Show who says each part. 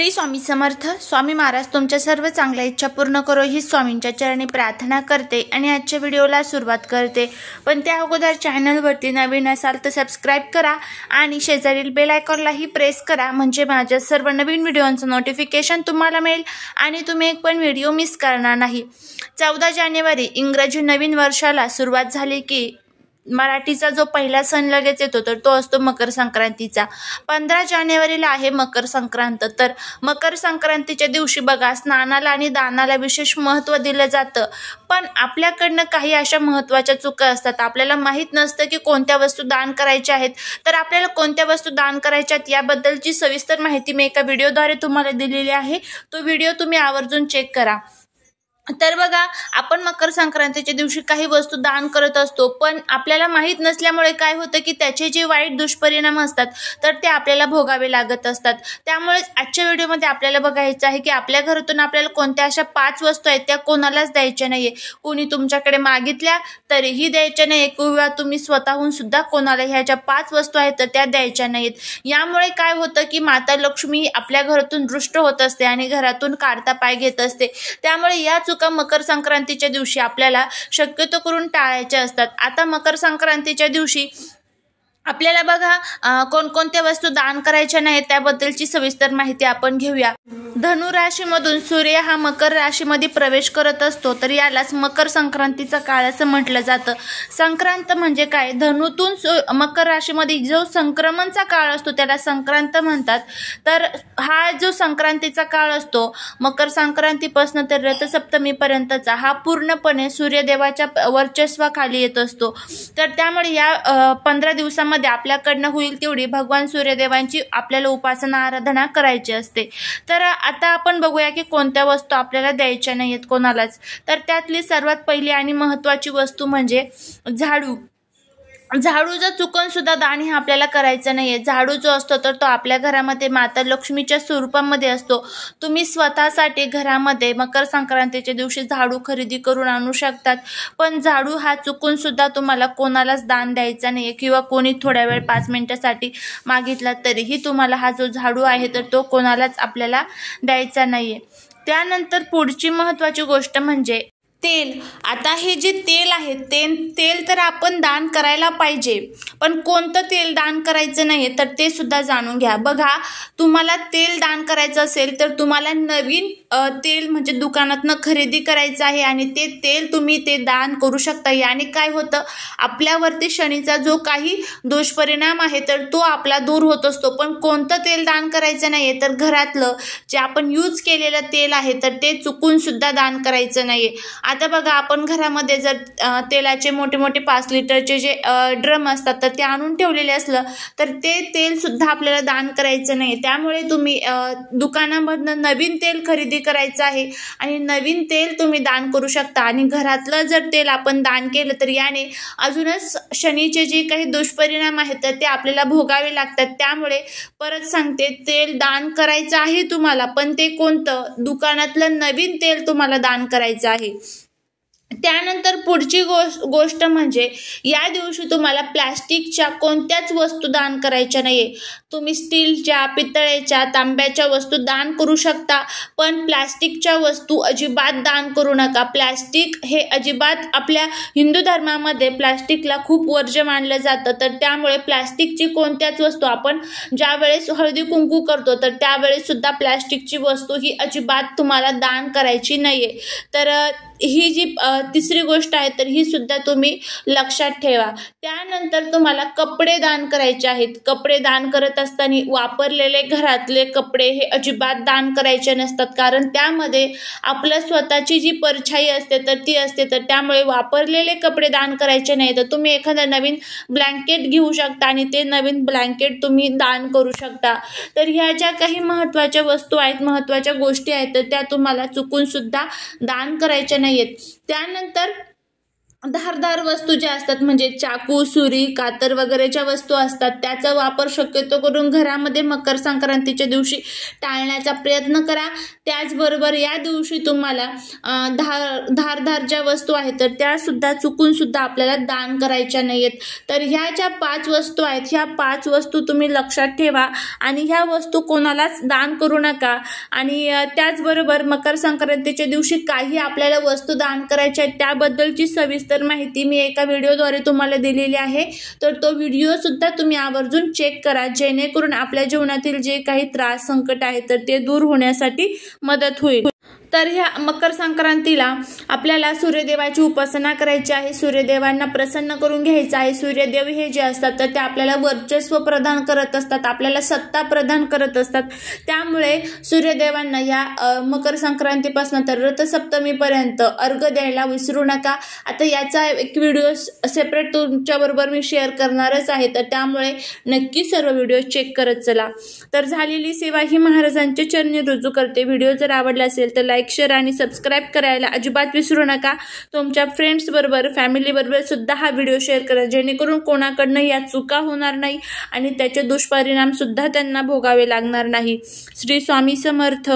Speaker 1: श्री स्वामी समर्थ. स्वामी महाराज तुमच्या सर्व चांगल्या इच्छा पूर्ण करो ही स्वामींच्या चरणी प्रार्थना करते आणि आजच्या व्हिडिओला सुरुवात करते. पण त्या अगोदर चॅनलवरती नवीन असाल तर सबस्क्राईब करा आणि शेजारील बेल आयकॉनलाही प्रेस करा, म्हणजे माझ्या सर्व नवीन व्हिडिओंचं नोटिफिकेशन तुम्हाला मिळेल आणि तुम्ही एक पण व्हिडिओ मिस करणार नाही. 14 जानेवारी इंग्रजी नवीन वर्षाला सुरुवात झाली की मराठीचा जो पहिला सण लगेच येतो तर तो असतो मकर संक्रांतीचा. 15 जानेवारीला आहे मकर संक्रांत. तर मकर संक्रांतीच्या दिवशी बघा, स्नानाला आणि दानाला विशेष महत्त्व दिलं जातं. पण आपल्याकडनं काही अशा महत्त्वाच्या चुका असतात. आपल्याला माहीत नसतं की कोणत्या वस्तू दान करायच्या आहेत. तर आपल्याला कोणत्या वस्तू दान करायच्या आहेत याबद्दलची सविस्तर माहिती मी एका व्हिडिओद्वारे तुम्हाला दिलेली आहे. तो व्हिडिओ तुम्ही आवर्जून चेक करा. तर बघा, आपण मकर संक्रांतीच्या दिवशी काही वस्तू दान करत असतो, पण आपल्याला माहीत नसल्यामुळे काय होतं की त्याचे जे वाईट दुष्परिणाम असतात तर ते आपल्याला भोगावे लागत असतात. त्यामुळेच आजच्या व्हिडिओमध्ये आपल्याला बघायचं आहे की आपल्या घरातून आपल्याला कोणत्या अशा 5 वस्तू आहेत त्या कोणालाच द्यायच्या नाहीये. कोणी तुमच्याकडे मागितल्या तरीही द्यायच्या नाही, किंवा तुम्ही स्वतःहून सुद्धा कोणाला ह्या ज्या 5 वस्तू आहेत तर त्या द्यायच्या नाहीत. यामुळे काय होतं की माता लक्ष्मी आपल्या घरातून दृष्ट होत असते आणि घरातून काढता पाय घेत असते. त्यामुळे या चुका मकर संक्रांतीच्या दिवशी आपल्याला शक्यतो करून टाळायच्या असतात. आता मकर संक्रांतीच्या दिवशी आपल्याला बघा कोणकोणत्या वस्तू दान करायच्या नाहीत त्याबद्दलची सविस्तर माहिती आपण घेऊया. धनु राशीमधून सूर्य हा मकर राशीमध्ये प्रवेश करत असतो, तर यालाच मकर संक्रांतीचा काळ असं म्हटलं जातं. संक्रांत म्हणजे काय? धनुतून मकर राशीमध्ये जो संक्रमणचा काळ असतो त्याला संक्रांत म्हणतात. तर हा जो संक्रांतीचा काळ असतो मकर संक्रांतीपासून तर रथसप्तमीपर्यंतचा, हा पूर्णपणे सूर्यदेवाच्या वर्चस्वाखाली येत असतो. तर त्यामुळे या 15 दिवसांमध्ये आपल्याकडनं होईल तेवढी भगवान सूर्यदेवांची आपल्याला उपासना आराधना करायची असते. तर आता आपण बघूया की कोणत्या वस्तू आपल्याला द्यायच्या नाहीत कोणालाच. तर त्यातली सर्वात पहिली आणि महत्त्वाची वस्तू म्हणजे झाडू. झाडूचं चुकून सुद्धा दान हे आपल्याला करायचं नाहीये. झाडू जो असतो तर तो आपल्या घरामध्ये माता लक्ष्मीच्या स्वरूपामध्ये असतो. तुम्ही स्वतःसाठी घरामध्ये मकर संक्रांतीच्या दिवशी झाडू खरेदी करून आणू शकतात, पण झाडू हा चुकून सुद्धा तुम्हाला कोणालाच दान द्यायचा नाहीये, किंवा कोणी थोड्या वेळ 5 मिनिटासाठी मागितला तरीही तुम्हाला हा जो झाडू आहे तर तो कोणालाच आपल्याला द्यायचा नाहीये. त्यानंतर पुढची महत्त्वाची गोष्ट म्हणजे तेल. आता हे जे तेल आहे तेल तर आपण दान करायला पाहिजे, पण कोणतं तेल दान करायचं नाही तर ते सुद्धा जाणून घ्या. बघा, तुम्हाला तेल दान करायचं असेल तर तुम्हाला नवीन तेल म्हणजे दुकानातनं खरेदी करायचं आहे आणि ते तेल तुम्ही ते दान करू शकता. याने काय होतं, आपल्यावरती शनीचा जो काही दुष्परिणाम आहे तर तो आपला दूर होत असतो. पण कोणतं तेल दान करायचं नाही तर घरातलं जे आपण यूज केलेलं तेल आहे तर ते चुकून सुद्धा दान करायचं नाही. आता बघा, आपण घरामध्ये जर तेलाचे मोठे मोठे 5 लिटरचे जे ड्रम असतात तर ते आणून ठेवलेले असलं तर ते तेल सुद्धा आपल्याला दान करायचं नाही. त्यामुळे तुम्ही दुकानामधनं नवीन तेल खरेदी करायचं आहे आणि नवीन तेल तुम्ही दान करू शकता. आणि घरातलं जर तेल आपण दान केलं तर याने अजूनच शनीचे जे काही दुष्परिणाम आहेत तर ते आपल्याला भोगावे लागतात. त्यामुळे परत सांगते, तेल दान करायचं आहे तुम्हाला, पण ते कोणतं? दुकानातलं नवीन तेल तुम्हाला दान करायचं आहे. त्यानंतर पुढची गोष्ट म्हणजे या दिवशी तुम्हाला प्लॅस्टिकच्या कोणत्याच वस्तू दान करायच्या नाहीये. तुम्ही स्टीलच्या, पितळेच्या, तांब्याच्या वस्तू दान करू शकता, पण प्लॅस्टिकच्या वस्तू अजिबात दान करू नका. प्लॅस्टिक हे अजिबात आपल्या हिंदू धर्मामध्ये प्लॅस्टिकला खूप वर्ज्य मानलं जातं. तर त्यामुळे प्लॅस्टिकची कोणत्याच वस्तू, आपण ज्या वेळेस हळदी कुंकू करतो तर त्यावेळेस सुद्धा प्लॅस्टिकची वस्तू ही अजिबात तुम्हाला दान करायची नाहीये. तर ही जी तिसरी गोष्ट आहे तर ही सुद्धा तुम्ही लक्षात ठेवा. त्यानंतर तुम्हाला कपडे दान करायचे आहेत. कपडे दान करत असताना वापरलेले घरातले कपडे हे अजिबात दान करायचे नसतात, कारण त्यामध्ये आपलं स्वतःची जी परछाई असते तर ती असते. तर त्यामुळे वापरलेले कपडे दान करायचे नाही. तर तुम्ही एखादं नवीन ब्लँकेट घेऊ शकता आणि ते नवीन ब्लँकेट तुम्ही दान करू शकता. तर ह्या ज्या काही महत्त्वाच्या वस्तू आहेत, महत्त्वाच्या गोष्टी आहेत तर त्या तुम्हाला चुकून सुद्धा दान करायच्या नाहीयेत. त्यानंतर धारदार वस्तू ज्या असतात म्हणजे चाकू, सुरी, कातर वगैरेच्या वस्तू असतात त्याचा वापर शक्यतो करून घरामध्ये मकर संक्रांतीच्या दिवशी टाळण्याचा प्रयत्न करा. त्याचबरोबर या दिवशी तुम्हाला धारदार ज्या वस्तू आहेत तर त्या सुद्धा चुकून सुद्धा आपल्याला दान करायच्या नाहीत। तर ह्या ज्या 5 वस्तू आहेत ह्या 5 वस्तू तुम्ही लक्षात ठेवा आणि ह्या वस्तू कोणालाच दान करू नका। आणि त्याचबरोबर मकर संक्रांतीच्या दिवशी काही आपल्याला वस्तू दान करायच्या आहेत त्याबद्दलची सविस्तर माहिती मी एका व्हिडिओद्वारे तुम्हाला दिलेली आहे। तर तो व्हिडिओ सुद्धा तुम्ही आवर्जून चेक करा, जेणेकरून आपल्या जीवनातील जे काही त्रास संकट आहे तर ते दूर होण्यासाठी मदत होईल। तर ह्या मकर संक्रांतीला आपल्याला सूर्यदेवाची उपासना करायची आहे, सूर्यदेवांना प्रसन्न करून घ्यायचं आहे। सूर्यदेव हे जे असतात तर ते आपल्याला वर्चस्व प्रदान करत असतात, आपल्याला सत्ता प्रदान करत असतात। त्यामुळे सूर्यदेवांना या मकर संक्रांतीपासून तर रथसप्तमीपर्यंत अर्घ्य द्यायला विसरू नका। आता याचा एक व्हिडिओ सेपरेट तुमच्याबरोबर मी शेअर करणारच आहे, तर त्यामुळे नक्की सर्व व्हिडिओ चेक करत चला। तर झालेली सेवा ही महाराजांच्या चरणी रुजू करते। व्हिडिओ जर आवडला असेल तर लाईक, शेअर आणि सबस्क्राईब करायला अजिबात विसरू नका। तुमच्या फ्रेंड्स बरोबर, फॅमिली बरोबर सुद्धा हा व्हिडिओ शेअर करा, जेणेकरून कोणाकडनं या चुका होणार नाही आणि त्याचे दुष्परिणाम सुद्धा त्यांना भोगावे लागणार नाही। श्री स्वामी समर्थ।